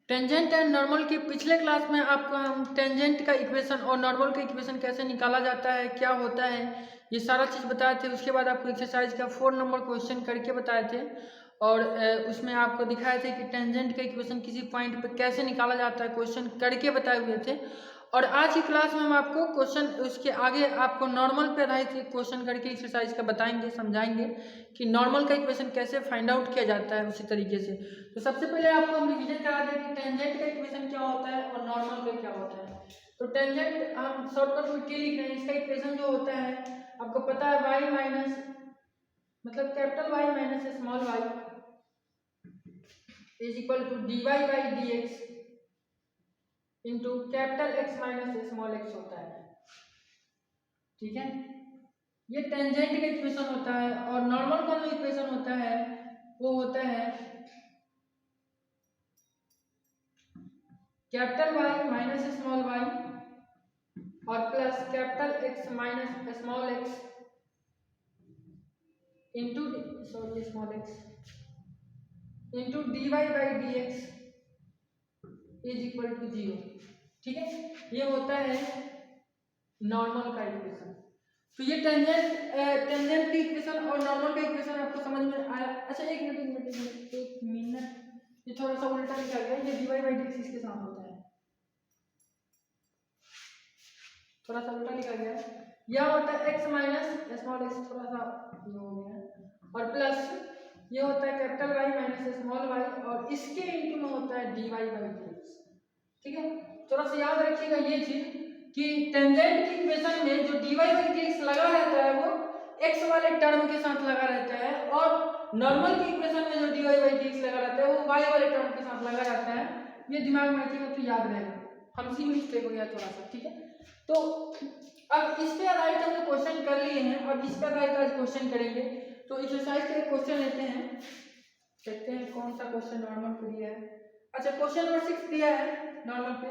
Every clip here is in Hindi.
टेंजेंट एंड नॉर्मल के पिछले क्लास में आपको हम टेंजेंट का इक्वेशन और नॉर्मल का इक्वेशन कैसे निकाला जाता है, क्या होता है, ये सारा चीज़ बताए थे। उसके बाद आपको एक्सरसाइज का 4 नंबर क्वेश्चन करके बताए थे और उसमें आपको दिखाए थे कि टेंजेंट का इक्वेशन किसी पॉइंट पे कैसे निकाला जाता है, क्वेश्चन करके बताए हुए थे। और आज की क्लास में हम आपको क्वेश्चन उसके आगे आपको नॉर्मल पे आधारित क्वेश्चन करके एक्सरसाइज का बताएंगे, समझाएंगे कि नॉर्मल का इक्वेशन कैसे फाइंड आउट किया जाता है उसी तरीके से। तो सबसे पहले आपको हम रिवीजन करा दें कि टेंजेंट का इक्वेशन क्या होता है और नॉर्मल का क्या होता है। तो टेंजेंट हम शॉर्टकट में क्या लिख रहे हैं, इसका इक्वेशन जो होता है आपको पता है y माइनस मतलब capital Y minus small y is equal to dy by dx into capital X minus small x होता है। ठीक है, ये टेंजेंट का इक्वेशन होता है। और नॉर्मल का जो इक्वेशन होता है वो होता है capital Y minus small y और plus capital X minus small x into small x into dy by dx is equal to 0। ठीक है, ये होता है नॉर्मल का इक्वेशन। तो ये टेंजेंट की इक्वेशन और नॉर्मल का इक्वेशन आपको समझ में आया। अच्छा एक मिनट ये थोड़ा सा उल्टा निकल गया, ये dy बाई dx इसके साथ होता है, थोड़ा सा उल्टा निकल गया। यह होता है x माइनस स्मॉल x, थोड़ा सा ये हो गया, और प्लस ये होता है capital Y minus small y और इसके इंटू में होता है dy बाई dx। ठीक है, थोड़ा सा याद रखिएगा ये चीज कि टेंजेंट की इक्वेशन में जो dy बाई dx लगा रहता है वो x वाले टर्म के साथ लगा रहता है और नॉर्मल की इक्वेशन में जो dy बाई dx लगा रहता है वो y वाले टर्म के साथ लगा रहता है। ये दिमाग में रखिएगा तो याद रहेगा, हमसे मिस्टेक हो गया थोड़ा सा। ठीक है, तो अब इस पे आधारित हमने क्वेश्चन कर लिए हैं, अब इस पे आधारित आज क्वेश्चन करेंगे। तो एक्सरसाइज का एक क्वेश्चन लेते हैं, देखते हैं कौन सा क्वेश्चन नॉर्मल पे दिया है। अच्छा, क्वेश्चन नंबर 6 दिया है नॉर्मल पे,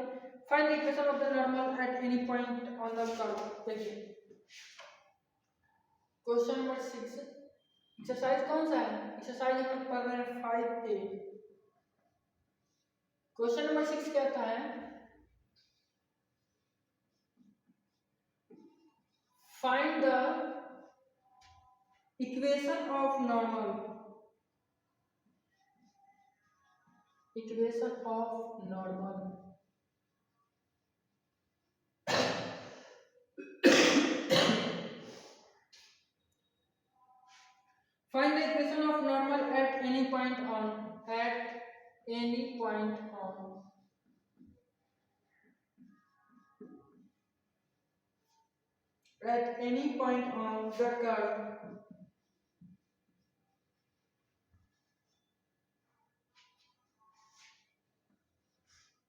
find the equation of the normal at any point on the curve. देखिए क्वेश्चन नंबर 6 एक्सरसाइज कौन सा है, एक्सरसाइज हम पढ़ रहे हैं 5A। क्वेश्चन नंबर 6 कहता है find the equation of normal, equation of normal find the equation of normal at any point on at any point on the curve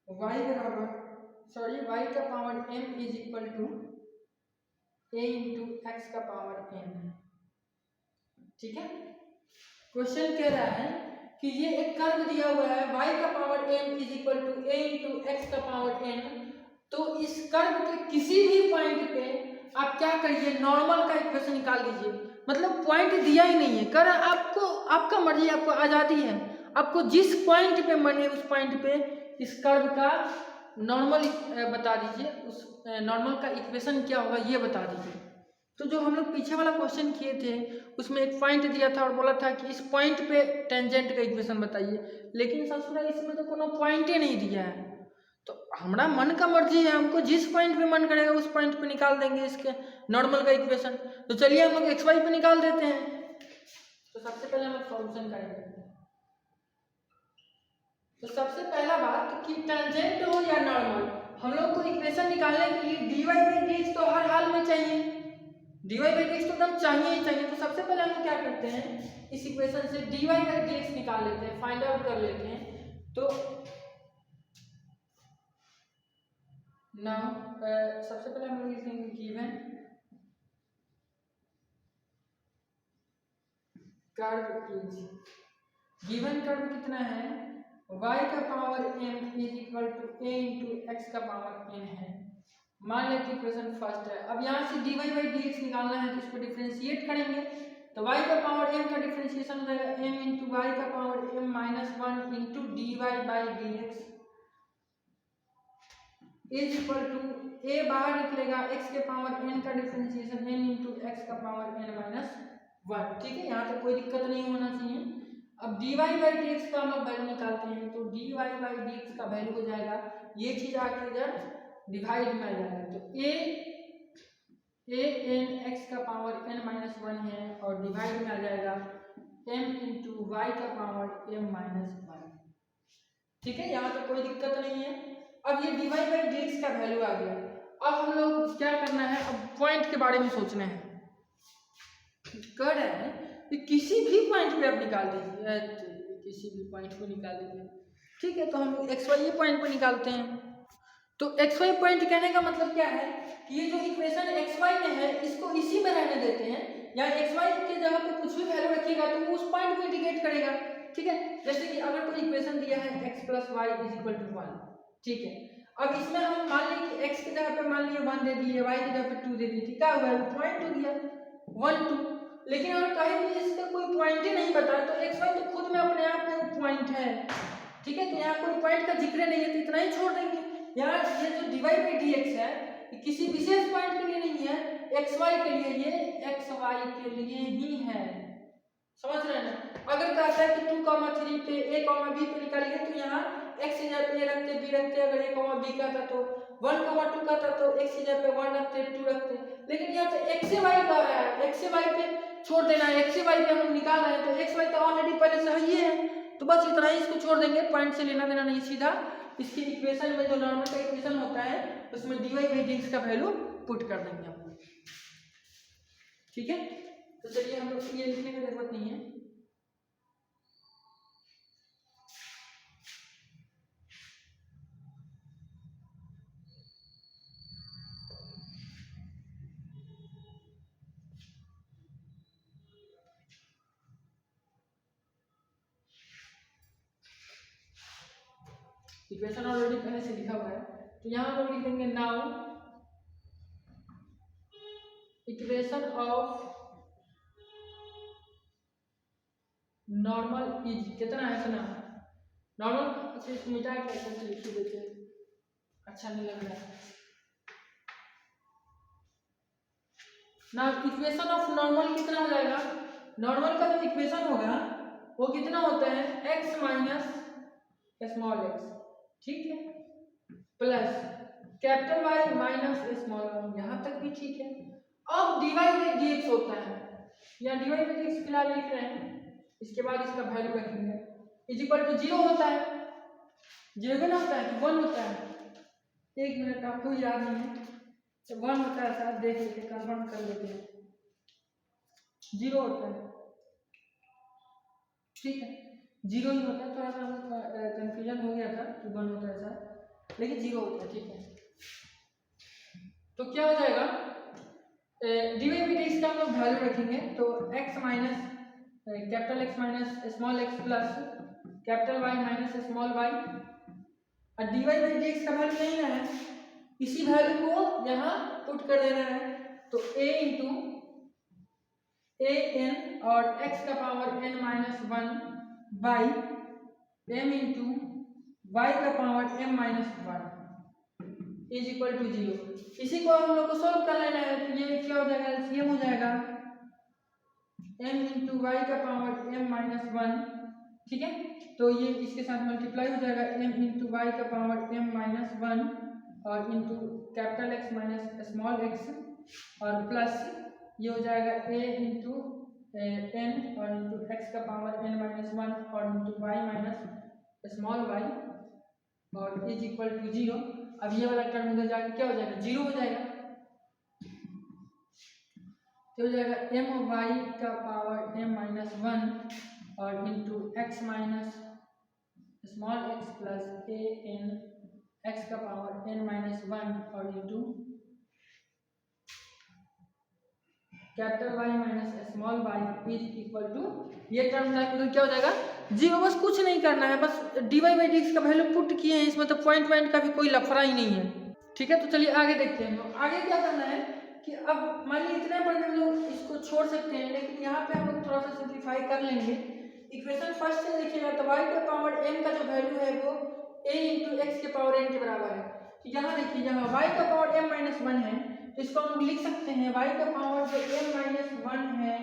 y बराबर y का power m is equal to a into x का पावर n। ठीक है, क्वेश्चन कह रहा है कि ये एक कर्व दिया हुआ है y का power m is equal to a into x का पावर n। तो इस कर्व के किसी भी पॉइंट पे आप क्या करिए, नॉर्मल का इक्वेशन निकाल लीजिए। मतलब पॉइंट दिया ही नहीं है, कर आपको आपका मर्जी, आपको आज़ादी है, आपको जिस पॉइंट पे मन है उस पॉइंट पे इस कर्व का नॉर्मल बता दीजिए, उस नॉर्मल का इक्वेशन क्या होगा ये बता दीजिए। तो जो हम लोग पीछे वाला क्वेश्चन किए थे उसमें एक पॉइंट दिया था और बोला था कि इस पॉइंट पे टेंजेंट का इक्वेशन बताइए, लेकिन ससुरा इसमें तो कोनो पॉइंट ही नहीं दिया है। तो हमारा मन का मर्जी है, हमको जिस पॉइंट पे मन करेगा उस पॉइंट पे निकाल देंगे इसके नॉर्मल का इक्वेशन। तो चलिए हम लोग एक्स वाई पे निकाल देते हैं। तो सबसे पहले हम लोग सॉल्यूशन करेंगे। तो सबसे पहला बात कि टेंजेंट हो या नॉर्मल, हम लोग को इक्वेशन निकालने के लिए dy बाई dx तो हर हाल में चाहिए, dy बाई dx तो एकदम चाहिए ही चाहिए। तो सबसे पहले हम क्या करते हैं, इस इक्वेशन से dy बाई dx निकाल लेते हैं, फाइंड आउट कर लेते हैं। तो नाउ सबसे पहले हम लोग लिखेंगे given curve is, given curve कितना है, y का power m is equal to a into x का पावर n है। मान लेते इक्वेशन फर्स्ट है। अब यहाँ से dy बाई dx निकालना है तो इसको डिफरेंशिएट करेंगे। तो y का पावर m का डिफरेंशिएशन हो जाएगा m इंटू वाई का power m minus 1 into dy by dx is equal to a बाहर निकलेगा, x के पावर n का डिफरेंशिएशन n इंटू एक्स का पावर n माइनस 1। ठीक है, यहाँ तक कोई दिक्कत नहीं होना चाहिए। अब dy बाई dx का हम लोग वैल्यू निकालते हैं, तो dy बाई dx का वैल्यू हो जाएगा, ये चीज आके इधर डिवाइड में आ जाएगा, तो a n x का पावर n माइनस 1 है और डिवाइड में आ जाएगा m इंटू वाई का पावर m माइनस 1। ठीक है, यहाँ तक कोई दिक्कत नहीं है। अब ये dy बाई dx का वैल्यू आ गया। अब हम लोग क्या करना है, अब पॉइंट के बारे में सोचना है। कह रहे हैं कि किसी भी पॉइंट पे आप निकाल दीजिए, किसी भी पॉइंट को निकाल दीजिए। ठीक है, तो हम लोग एक्स वाई पॉइंट को निकालते हैं। तो एक्स वाई पॉइंट कहने का मतलब क्या है कि ये जो इक्वेशन एक्स वाई में है इसको इसी में रहने देते हैं, या एक्स वाई के जगह पे कुछ भी वैल्यू रखिएगा तो वो उस पॉइंट को इंडिकेट करेगा। ठीक है, जैसे कि अगर कोई इक्वेशन दिया है x plus y is equal to 1। ठीक है, अब इसमें हम मान लें कि x की जगह पे मान लिए 1 दे दिए, y की जगह पे 2 दे दिए, ठीक है, हुआ पॉइंट हो गया 1 2। लेकिन अगर कहीं भी इसका कोई पॉइंट ही नहीं बताया तो x y तो खुद में अपने आप में वो पॉइंट है। ठीक है, तो यहाँ कोई पॉइंट का जिक्र नहीं है तो इतना ही छोड़ देंगे। यहाँ ये जो dy बाई dx है किसी विशेष पॉइंट के लिए नहीं है, एक्स वाई के लिए, ये एक्स वाई के लिए ही है। समझ रहे हैं ना। अगर कहता है कि 2,3 पे a, b पे निकालिए तो यहाँ x की जगह पे a रखते, b रखते, अगर a, b का था तो 1,2 का था तो x की जगह पे 1 रखते, 2 रखते। लेकिन यहाँ पे x से y कह रहा है, x से y पे छोड़ देना है, x से y पे हम निकाल रहे हैं तो x y तो ऑलरेडी पहले से ही है, तो बस इतना ही, इसको छोड़ देंगे, पॉइंट से लेना देना नहीं, सीधा इसकी इक्वेशन में जो नॉर्मल का इक्वेशन होता है उसमें dy बाई dx का वैल्यू पुट कर देंगे हम लोग। ठीक है, तो चलिए हम लोग ये लिखने की जरूरत नहीं है। इक्वेशन ऑलरेडी पहले से लिखा हुआ है, तो यहाँ हम लोग लिख देंगे now equation of normal is कितना है, इतना नॉर्मल। अच्छा इसको मिटा के ऐसे लिख देते हैं, अच्छा नहीं लग रहा है ना। इक्वेशन ऑफ नॉर्मल कितना हो जाएगा, नॉर्मल का जो इक्वेशन होगा वो कितना होता है, x माइनस स्मॉल x, ठीक है, plus capital Y minus small y, यहाँ तक भी ठीक है। अब dy बाई dx होता है, यहाँ dy बाई dx फिलहाल लिख रहे हैं, इसके बाद इसका वैल्यू रखेंगे, इज इक्वल टू 0 होता है, 0 ना होता है कि 1 होता है, एक मिनट आपको याद नहीं है, 1 होता है, शायद देख लेते, कंफर्म कर लेते हैं, 0 होता है। ठीक है, 0 ही होता है, थोड़ा सा कंफ्यूजन हो गया था कि 1 होता है सर, लेकिन 0 होता है। ठीक है, तो क्या हो जाएगा, dy बाई dx का हम लोग वैल्यू रखेंगे, तो x minus capital X minus small x plus capital Y minus small y, और dy बाई dx का वैल्यू नहीं है, इसी वैल्यू को यहाँ पुट कर देना है, तो a इंटू an और x का power n minus 1 by m into y का power m minus 1 is equal to 0। इसी को हम लोग को सॉल्व कर लेना है, तो ये क्या हो जाएगा, एलसीएम हो जाएगा m इंटू वाई का पावर m माइनस 1। ठीक है, तो ये इसके साथ मल्टीप्लाई हो जाएगा, m इंटू वाई का पावर m माइनस 1 और into capital X minus small x, और प्लस ये हो जाएगा a इंटू n और इंटू एक्स का पावर n माइनस 1 और into y minus small y और इज इक्वल टू 0। अब ये वाला टर्म उधर जाके क्या हो जाएगा, 0 हो जाएगा, तो हो जाएगा m वाई का पावर m माइनस 1 और into x minus small x plus a n x का पावर n माइनस 1 और into capital Y minus small y is equal to, ये टर्म जाकर क्या हो जाएगा, 0। बस कुछ नहीं करना है, बस dy बाई dx का वैल्यू पुट किए हैं इसमें, तो पॉइंट पॉइंट का भी कोई लफड़ा ही नहीं है। ठीक है, तो चलिए आगे देखते हैं हम लोग। आगे क्या करना है कि अब मान लीजिए इतने पर हम लोग इसको छोड़ सकते हैं, लेकिन यहाँ पे हम लोग थोड़ा सा सिंप्लीफाई कर लेंगे। इक्वेशन फर्स्ट से देखिएगा तो y के पावर m का जो वैल्यू है वो a इंटू एक्स के पावर n के बराबर है, यहाँ देखिए, यहाँ y का पावर m-1 है तो इसको हम लिख सकते हैं y का पावर जो m-1 है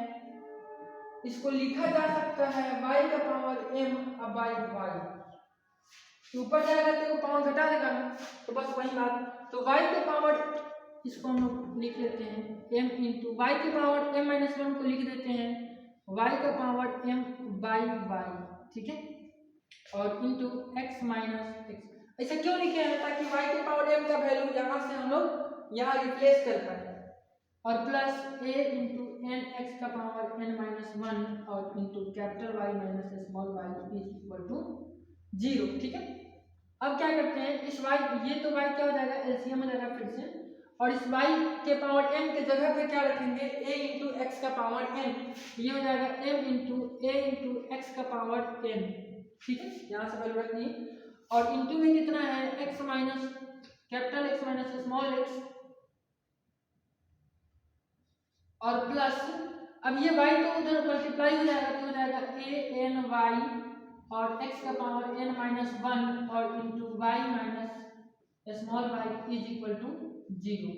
इसको लिखा जा सकता है y का पावर m बाई y। ऊपर जाएगा तो पावर घटा देगा ना, तो बस वही बात। तो y का पावर इसको हम लोग लिख लेते हैं m इंटू y की पावर m-1 को लिख देते हैं y का पावर m बाई y, ठीक है, और इंटू x माइनस x। ऐसा क्यों लिखे हैं? ताकि y के पावर m का वैल्यू यहाँ से हम लोग यहाँ रिप्लेस कर पाए, और plus a into n x का पावर n-1 और into capital Y minus small y is equal to 0, ठीक है। अब क्या करते हैं, इस y, ये तो y क्या हो जाएगा, एलसीएम हो जाएगा फिर से, और इस y के पावर m के जगह पे क्या रखेंगे, a इंटू एक्स का पावर n, ये हो जाएगा m into a into x का पावर n, ठीक है, यहाँ से वैल्यू रखनी है। और इंटू में कितना है, x minus capital x minus small x, और प्लस अब ये y तो उधर मल्टीप्लाई हो जाएगा तो हो जाएगा a n y और x का पावर n-1 और into y minus small y is equal to 0,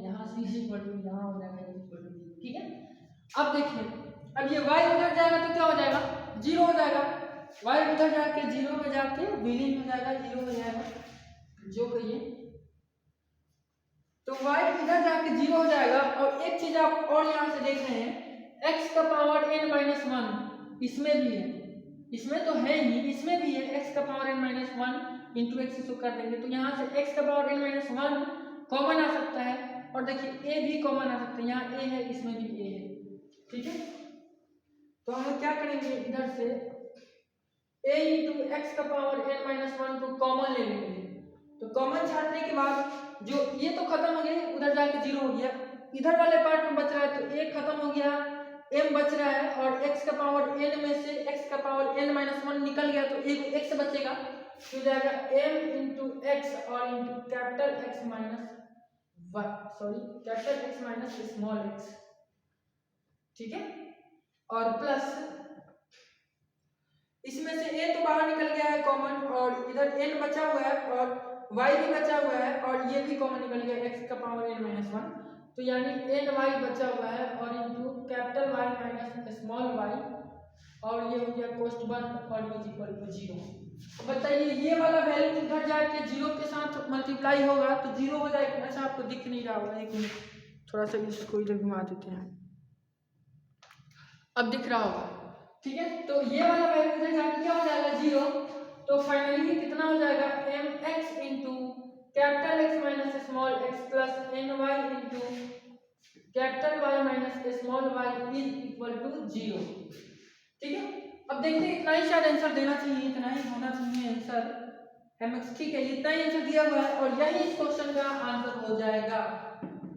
यहाँ से इज इक्वल टू यहाँ हो जाएगा इज इक्वल टू 0, ठीक है। अब देखिए, अब ये y उधर जाएगा तो क्या हो जाएगा, 0 हो जाएगा, y उधर जाके 0 में जाके विलीन हो जाएगा, 0 हो जाएगा, जो कहिए, तो y इधर जाके 0 हो जाएगा। और एक चीज आप और यहाँ से देख रहे हैं, x का पावर n-1 इसमें भी है, इसमें तो है ही, इसमें भी है, x का पावर n-1 इंटू एक्स इसको कर देंगे तो यहाँ से x का पावर n-1 कॉमन आ सकता है, और देखिए a भी कॉमन आ सकता है, यहाँ a है इसमें भी a है, ठीक है। तो हम लोग क्या करेंगे, इधर से a इंटू एक्स का पावर n-1 को कॉमन ले लेंगे, तो कॉमन छाटने के बाद जो ये तो खत्म हो गया, उधर जाके 0 हो गया, इधर वाले पार्ट में बच रहा है तो a खत्म हो गया, m बच रहा है, और x का पावर n में से x का पावर n-1 निकल गया तो एक x बचेगा, तो जाएगा m इंटू एक्स और into capital x minus capital x minus small x, ठीक है। और प्लस इसमें से a तो बाहर निकल गया है कॉमन, और इधर n बचा हुआ है और y भी बचा हुआ है, और ये भी कॉमन निकल गया x का पावर n-1, तो यानी ny बचा हुआ है, और into capital Y minus small y, और ये हो गया कोस्ट 1 और इज इक्वल टू 0। बताइए ये वाला वैल्यू उधर जाके 0 के साथ मल्टीप्लाई होगा तो 0 हो जाएगा। अच्छा, आपको दिख नहीं रहा होगा, एक मिनट, थोड़ा सा इसको इधर घुमा देते हैं, अब दिख रहा होगा, ठीक है। तो ये वाला वैल्यू उधर जाके क्या हो जाएगा, 0, तो फाइनली कितना हो जाएगा, mx into capital x minus small x plus ny into capital Y minus small y is equal to 0, ठीक है। अब देखते हैं, इतना ही शायद आंसर देना चाहिए, इतना ही होना चाहिए आंसर mx, ठीक है, इतना ही आंसर दिया हुआ है, और यही इस क्वेश्चन का आंसर हो जाएगा।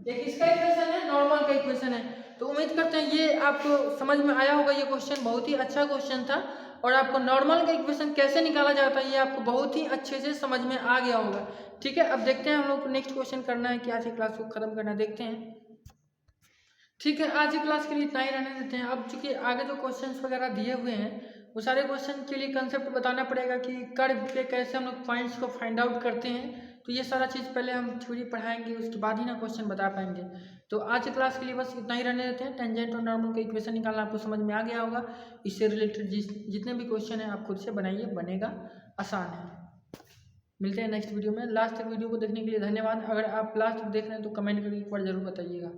एक इसका इक्वेशन है, नॉर्मल का इक्वेशन है। तो उम्मीद करते हैं ये आपको समझ में आया होगा, ये क्वेश्चन बहुत ही अच्छा क्वेश्चन था, और आपको नॉर्मल का इक्वेशन कैसे निकाला जाता है ये आपको बहुत ही अच्छे से समझ में आ गया होगा, ठीक है। अब देखते हैं, हम लोग को नेक्स्ट क्वेश्चन करना है कि आज की क्लास को खत्म करना है, देखते हैं, ठीक है। आज की क्लास के लिए इतना ही रहने देते हैं। अब चूंकि आगे जो क्वेश्चंस वगैरह दिए हुए हैं वो सारे क्वेश्चन के लिए कंसेप्ट बताना पड़ेगा कि कर्व पे कैसे हम लोग पॉइंट्स को फाइंड आउट करते हैं, तो ये सारा चीज़ पहले हम थ्योरी पढ़ाएंगे, उसके बाद ही ना क्वेश्चन बता पाएंगे। तो आज की क्लास के लिए बस इतना ही रहने देते हैं। टेंजेंट और नॉर्मल का इक्वेशन निकालना आपको समझ में आ गया होगा, इससे रिलेटेड जितने भी क्वेश्चन हैं आप खुद से बनाइए, बनेगा, आसान है। मिलते हैं नेक्स्ट वीडियो में। लास्ट तक वीडियो को देखने के लिए धन्यवाद। अगर आप लास्ट तक देख रहे हैं तो कमेंट करके एक बार जरूर बताइएगा।